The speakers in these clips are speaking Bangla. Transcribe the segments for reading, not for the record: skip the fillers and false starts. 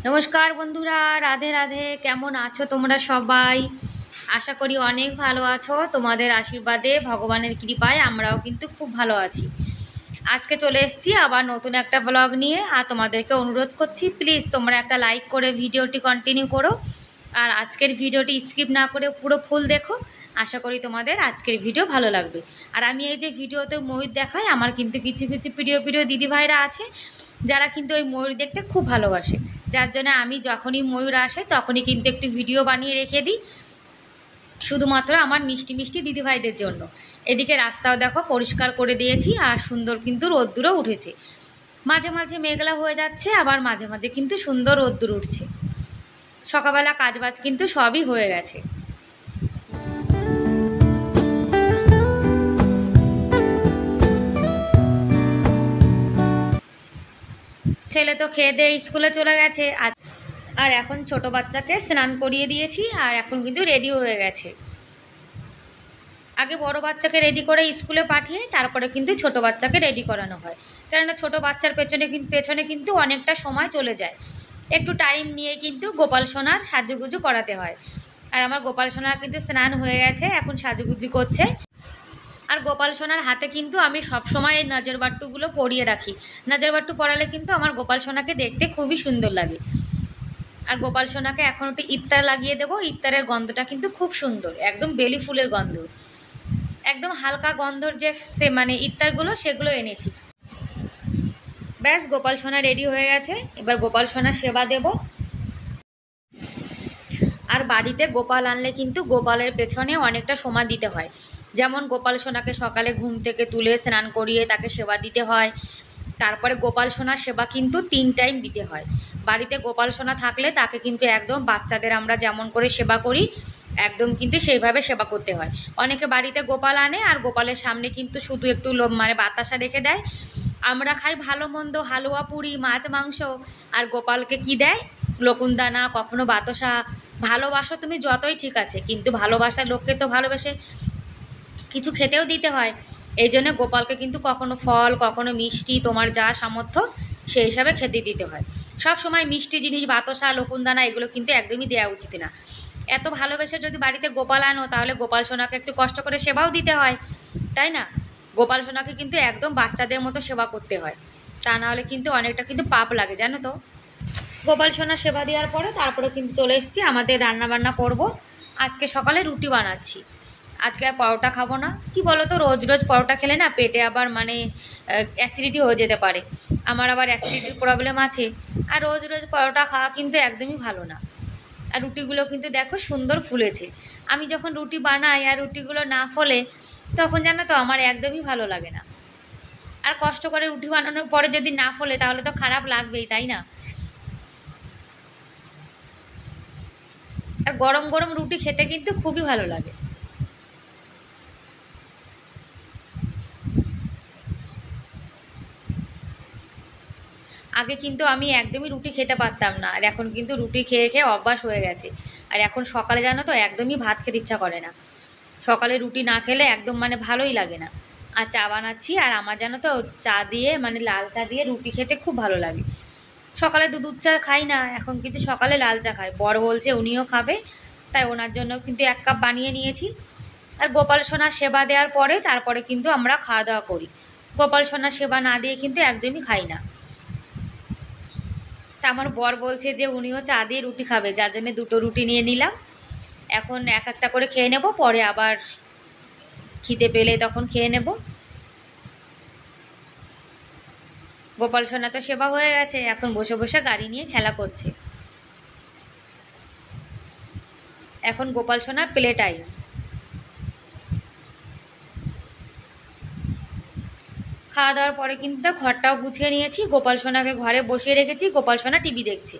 নমস্কার বন্ধুরা, রাধে রাধে। কেমন আছো তোমরা সবাই? আশা করি অনেক ভালো আছো। তোমাদের আশীর্বাদে, ভগবানের কৃপায় আমরাও কিন্তু খুব ভালো আছি। আজকে চলে এসেছি আবার নতুন একটা ব্লগ নিয়ে। আর তোমাদেরকে অনুরোধ করছি, প্লিজ তোমরা একটা লাইক করে ভিডিওটি কন্টিনিউ করো। আর আজকের ভিডিওটি স্কিপ না করে পুরো ফুল দেখো। আশা করি তোমাদের আজকের ভিডিও ভালো লাগবে। আর আমি এই যে ভিডিওতে ময়ূর দেখাই, আমার কিন্তু কিছু কিছু প্রিয় প্রিয় দিদিভাইরা আছে যারা কিন্তু ওই ময়ূর দেখতে খুব ভালোবাসে। যার জন্য আমি যখনই ময়ূর আসে তখনই কিন্তু একটি ভিডিও বানিয়ে রেখে দিই, শুধুমাত্র আমার মিষ্টি মিষ্টি দিদিভাইদের জন্য। এদিকে রাস্তাও দেখো পরিষ্কার করে দিয়েছি, আর সুন্দর কিন্তু রোদ্দুরও উঠেছে। মাঝে মাঝে মেঘলা হয়ে যাচ্ছে, আবার মাঝে মাঝে কিন্তু সুন্দর রোদ্দুর উঠছে। সকালবেলা কাজবাজ কিন্তু সবই হয়ে গেছে। ছেলে তো খেয়ে দিয়ে স্কুলে চলে গেছে। আর এখন ছোট বাচ্চাকে স্নান করিয়ে দিয়েছি, আর এখন কিন্তু রেডি হয়ে গেছে। আগে বড় বাচ্চাকে রেডি করে স্কুলে পাঠিয়ে তারপরে কিন্তু ছোট বাচ্চাকে রেডি করানো হয়। কেননা ছোট বাচ্চার পেছনে কিন্তু অনেকটা সময় চলে যায়। একটু টাইম নিয়ে কিন্তু গোপাল সোনার সাজুগুজু করাতে হয়। আর আমার গোপাল সোনা কিন্তু স্নান হয়ে গেছে, এখন সাজুগুজু করছে। আর গোপাল সোনার হাতে কিন্তু আমি সবসময় এই নজর বাট্টুগুলো পরিয়ে রাখি। নজর বাট্টু পরালে কিন্তু আমার গোপাল সোনাকে দেখতে খুবই সুন্দর লাগে। আর গোপাল সোনাকে এখন একটু ইত্তার লাগিয়ে দেবো। ইত্তারের গন্ধটা কিন্তু খুব সুন্দর, একদম বেলি ফুলের গন্ধ। একদম হালকা গন্ধর যে ইত্তারগুলো সেগুলো এনেছি। ব্যাস, গোপাল সোনা রেডি হয়ে গেছে। এবার গোপাল সোনার সেবা দেব। আর বাড়িতে গোপাল আনলে কিন্তু গোপালের পেছনে অনেকটা সময় দিতে হয়। যেমন গোপাল সোনাকে সকালে ঘুম থেকে তুলে স্নান করিয়ে তাকে সেবা দিতে হয়। তারপরে গোপাল সোনার সেবা কিন্তু 3 টাইম দিতে হয়। বাড়িতে গোপাল সোনা থাকলে তাকে কিন্তু একদম বাচ্চাদের আমরা যেমন করে সেবা করি একদম কিন্তু সেইভাবে সেবা করতে হয়। অনেকে বাড়িতে গোপাল আনে আর গোপালের সামনে কিন্তু শুধু একটু বাতাসা রেখে দেয়। আমরা খাই ভালো মন্দ, হালুয়া পুরি, মাছ মাংস। আর গোপালকে কি দেয়? লকুনদানা, কখনো বাতাসা। ভালোবাসো তুমি যতই ঠিক আছে, কিন্তু ভালোবাসার লোককে তো ভালোবেসে কিছু খেতেও দিতে হয়। এই জন্য গোপালকে কিন্তু কখনো ফল, কখনো মিষ্টি, তোমার যা সামর্থ্য সেই হিসাবে খেতে দিতে হয়। সব সময় মিষ্টি জিনিস, বাতাসা, লকুনদানা এগুলো কিন্তু একদমই দেওয়া উচিত না। এত ভালোবেসে যদি বাড়িতে গোপাল আনো তাহলে গোপাল সোনাকে একটু কষ্ট করে সেবাও দিতে হয়, তাই না? গোপাল সোনাকে কিন্তু একদম বাচ্চাদের মতো সেবা করতে হয়, তা নাহলে কিন্তু অনেকটা কিন্তু পাপ লাগে, জানো তো। গোপাল সোনার সেবা দেওয়ার পরে তারপরে কিন্তু চলে এসেছি আমাদের রান্না বান্না করব। আজকে সকালে রুটি বানাচ্ছি। আজকে আর পরোটা খাবো না। কি বলো তো, রোজ রোজ পরোটা খেলে না পেটে আবার অ্যাসিডিটি হয়ে যেতে পারে। আমার আবার অ্যাসিডিটির প্রবলেম আছে। আর রোজ রোজ পরোটা খাওয়া কিন্তু একদমই ভালো না। আর রুটিগুলো কিন্তু দেখো সুন্দর ফুলেছে। আমি যখন রুটি বানাই আর রুটিগুলো না ফোলে, তখন জানো তো আমার একদমই ভালো লাগে না। আর কষ্ট করে রুটি বানানোর পরে যদি না ফোলে তাহলে তো খারাপ লাগবেই, তাই না? আর গরম গরম রুটি খেতে কিন্তু খুবই ভালো লাগে। আগে কিন্তু আমি একদমই রুটি খেতে পারতাম না, আর এখন কিন্তু রুটি খেয়ে খেয়ে অভ্যাস হয়ে গেছে। আর এখন সকালে জানো তো একদমই ভাত খেতে ইচ্ছা করে না। সকালে রুটি না খেলে একদম ভালোই লাগে না। আর চা বানাচ্ছি, আর আমার জানো তো চা দিয়ে লাল চা দিয়ে রুটি খেতে খুব ভালো লাগে। সকালে দুধ চা খাই না, এখন কিন্তু সকালে লাল চা খাই। বড় বলছে উনিও খাবে, তাই ওনার জন্য কিন্তু 1 কাপ বানিয়ে নিয়েছি। আর গোপাল সোনার সেবা দেওয়ার পরে তারপরে কিন্তু আমরা খাওয়া দাওয়া করি। গোপাল সোনার সেবা না দিয়ে কিন্তু একদমই খাই না। তা আমার বর বলছে যে উনিও চা দিয়ে রুটি খাবে, যার জন্য 2টো রুটি নিয়ে নিলাম। এখন এক একটা করে খেয়ে নেব, পরে আবার খিদে পেলে তখন খেয়ে নেব। গোপাল সোনা তো সেবা হয়ে গেছে, এখন বসে বসে গাড়ি নিয়ে খেলা করছে। এখন গোপাল সোনার প্লে টাইম। খাওয়া দাওয়ার পরে কিন্তু ঘরটাও গুছিয়ে নিয়েছি, গোপাল সোনাকে ঘরে বসিয়ে রেখেছি। গোপাল সোনা টিভি দেখছে,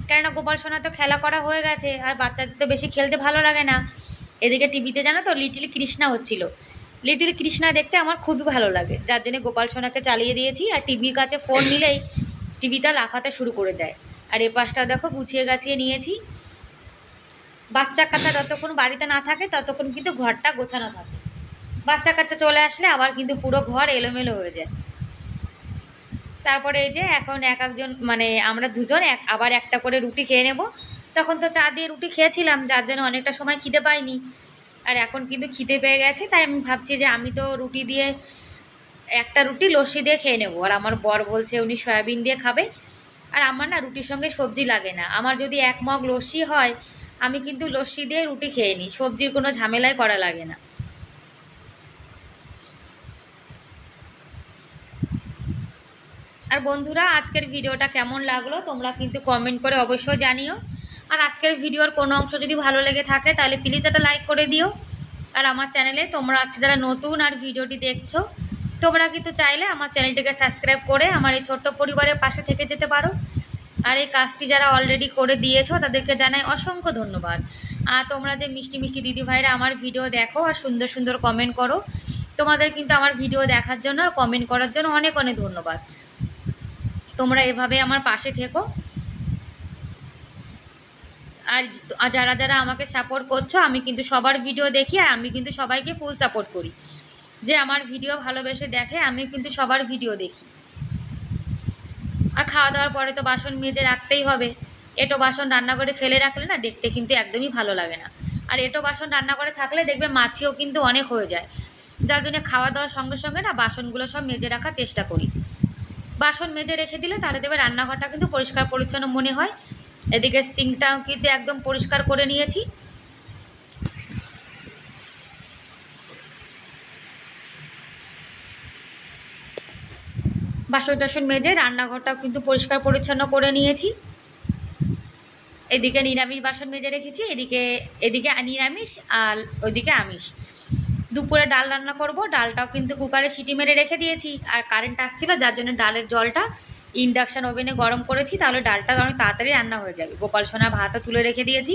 কেননা গোপাল সোনা তো খেলা করা হয়ে গেছে, আর বাচ্চাদের তো বেশি খেলতে ভালো লাগে না। এদিকে টিভিতে জানো তো লিটিল কৃষ্ণা হচ্ছিল। লিটিল কৃষ্ণা দেখতে আমার খুবই ভালো লাগে, যার জন্য গোপাল সোনাকে চালিয়ে দিয়েছি। আর টিভির কাছে ফোন নিলেই টিভিটা লাফাতে শুরু করে দেয়। আর এ পাশটা দেখো গুছিয়ে গাছিয়ে নিয়েছি। বাচ্চা কাচ্চা যতক্ষণ বাড়িতে না থাকে ততক্ষণ কিন্তু ঘরটা গোছানো থাকে। বাচ্চা কাচ্চা চলে আসলে আবার কিন্তু পুরো ঘর এলোমেলো হয়ে যায়। তারপরে এই যে এখন এক একজন মানে আমরা দুজন আবার একটা করে রুটি খেয়ে নেব। তখন তো চা দিয়ে রুটি খেয়েছিলাম, যার জন্য অনেকটা সময় খিদে পাইনি। আর এখন কিন্তু খিদে পেয়ে গেছে, তাই আমি ভাবছি যে আমি তো রুটি দিয়ে একটা রুটি লস্যি দিয়ে খেয়ে নেবো। আর আমার বর বলছে উনি সয়াবিন দিয়ে খাবে। আর আমার না রুটির সঙ্গে সবজি লাগে না। আমার যদি এক মগ লস্যি হয়, আমি কিন্তু লস্যি দিয়ে রুটি খেয়ে নিই, সবজির কোনো ঝামেলাই করা লাগে না। আর বন্ধুরা, আজকের ভিডিওটা কেমন লাগলো তোমরা কিন্তু কমেন্ট করে অবশ্যই জানিও। আর আজকের ভিডিওর কোনো অংশ যদি ভালো লেগে থাকে তাহলে প্লিজ একটা লাইক করে দিও। আর আমার চ্যানেলে তোমরা আজকে যারা নতুন আর ভিডিওটি দেখছো, তোমরা কিন্তু চাইলে আমার চ্যানেলটিকে সাবস্ক্রাইব করে আমার এই ছোট্ট পরিবারের পাশে থেকে যেতে পারো। আর এই কাজটি যারা অলরেডি করে দিয়েছো তাদেরকে জানাই অসংখ্য ধন্যবাদ। আর তোমরা যে মিষ্টি মিষ্টি দিদিভাইরা আমার ভিডিও দেখো আর সুন্দর সুন্দর কমেন্ট করো, তোমাদের কিন্তু আমার ভিডিও দেখার জন্য আর কমেন্ট করার জন্য অনেক অনেক ধন্যবাদ। তোমরা এভাবে আমার পাশে থেকো। আর যারা যারা আমাকে সাপোর্ট করছো, আমি কিন্তু সবার ভিডিও দেখি আর আমি কিন্তু সবাইকে ফুল সাপোর্ট করি। যে আমার ভিডিও ভালোবেসে দেখে আমি কিন্তু সবার ভিডিও দেখি। আর খাওয়া দাওয়ার পরে তো বাসন মেজে রাখতেই হবে। এঁটো বাসন রান্না করে ফেলে রাখলে না দেখতে কিন্তু একদমই ভালো লাগে না। আর এঁটো বাসন রান্না করে থাকলে দেখবে মাছিও কিন্তু অনেক হয়ে যায়, যার জন্য খাওয়া দাওয়ার সঙ্গে সঙ্গে না বাসনগুলো সব মেজে রাখার চেষ্টা করি। বাসন মেজে রেখে দিলে তাহলে দেবে রান্নাঘরটা কিন্তু পরিষ্কার পরিচ্ছন্ন মনে হয়। এদিকে সিঙ্কটাও কিন্তু একদম পরিষ্কার করে নিয়েছি। বাসন টাসন মেজে রান্নাঘরটাও কিন্তু পরিষ্কার পরিচ্ছন্ন করে নিয়েছি। এদিকে নিরামিষ বাসন মেজে রেখেছি, এদিকে এদিকে নিরামিষ আর ওইদিকে আমিষ। দুপুরে ডাল রান্না করব, ডালটাও কিন্তু কুকারে সিটি মেরে রেখে দিয়েছি। আর কারেন্ট আসছিল, যার জন্য ডালের জলটা ইন্ডাকশান ওভেনে গরম করেছি, তাহলে ডালটা অনেক তাড়াতাড়ি রান্না হয়ে যাবে। গোপাল সোনা ভাতও তুলে রেখে দিয়েছি।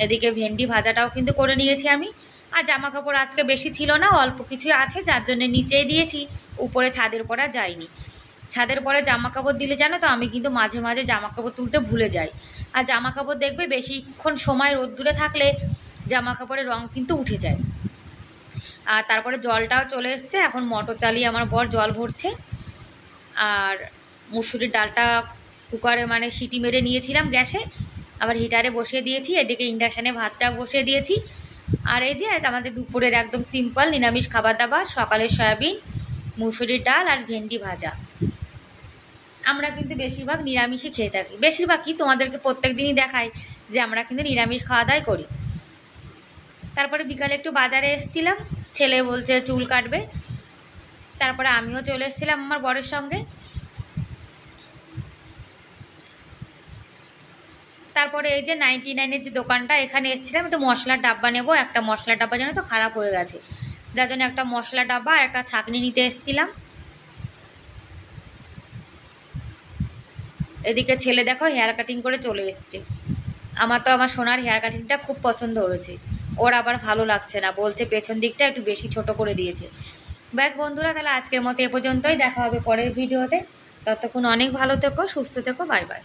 এদিকে ভেন্ডি ভাজাটাও কিন্তু করে নিয়েছি আমি। আর জামা কাপড় আজকে বেশি ছিল না, অল্প কিছু আছে, যার জন্য নিচেই দিয়েছি, উপরে ছাদের পরে যাইনি। ছাদের পরে জামা কাপড় দিলে জানো তো আমি কিন্তু মাঝে মাঝে জামা কাপড় তুলতে ভুলে যাই। আর জামা কাপড় দেখবে বেশিক্ষণ সময় রোদ্দুরে থাকলে জামা কাপড়ের রং কিন্তু উঠে যায়। আর তারপরে জলটাও চলে এসছে, এখন মোটর চালিয়ে আমার বর জল ভরছে। আর মুসুরির ডালটা কুকারে মানে সিটি মেরে নিয়েছিলাম গ্যাসে, আবার হিটারে বসিয়ে দিয়েছি। এদিকে ইন্ডাকশানে ভাতটা বসিয়ে দিয়েছি। আর এই যে আমাদের দুপুরের একদম সিম্পল নিরামিষ খাবার দাবার, সকালের সয়াবিন, মুসুরির ডাল আর ভেন্ডি ভাজা। আমরা কিন্তু বেশিরভাগ নিরামিষই খেয়ে থাকি, বেশিরভাগ কি তোমাদেরকে প্রত্যেক দিনই দেখাই যে আমরা কিন্তু নিরামিষ খাওয়া দাওয়াই করি। তারপরে বিকালে একটু বাজারে এসেছিলাম, ছেলে বলছে চুল কাটবে, তারপরে আমিও চলে এসেছিলাম আমার বরের সঙ্গে। তারপরে এই যে 99-এর যে দোকানটা, এখানে এসেছিলাম একটু মশলার ডাব্বা নেব। একটা মশলার ডাব্বা জানো তো খারাপ হয়ে গেছে, যার জন্য একটা মশলা ডাব্বা আর একটা ছাঁকনি নিতে এসেছিলাম। এদিকে ছেলে দেখো হেয়ার কাটিং করে চলে এসছে। আমার তো আমার সোনার হেয়ার কাটিংটা খুব পছন্দ হয়েছে, ওর আবার ভালো লাগছে না, বলছে পেছন দিকটা একটু বেশি ছোট করে দিয়েছে। ব্যাস বন্ধুরা, তাহলে আজকের মতো এ পর্যন্তই, দেখা হবে পরের ভিডিওতে। ততক্ষণ অনেক ভালো থেকো, সুস্থ থেকো, বাই বাই।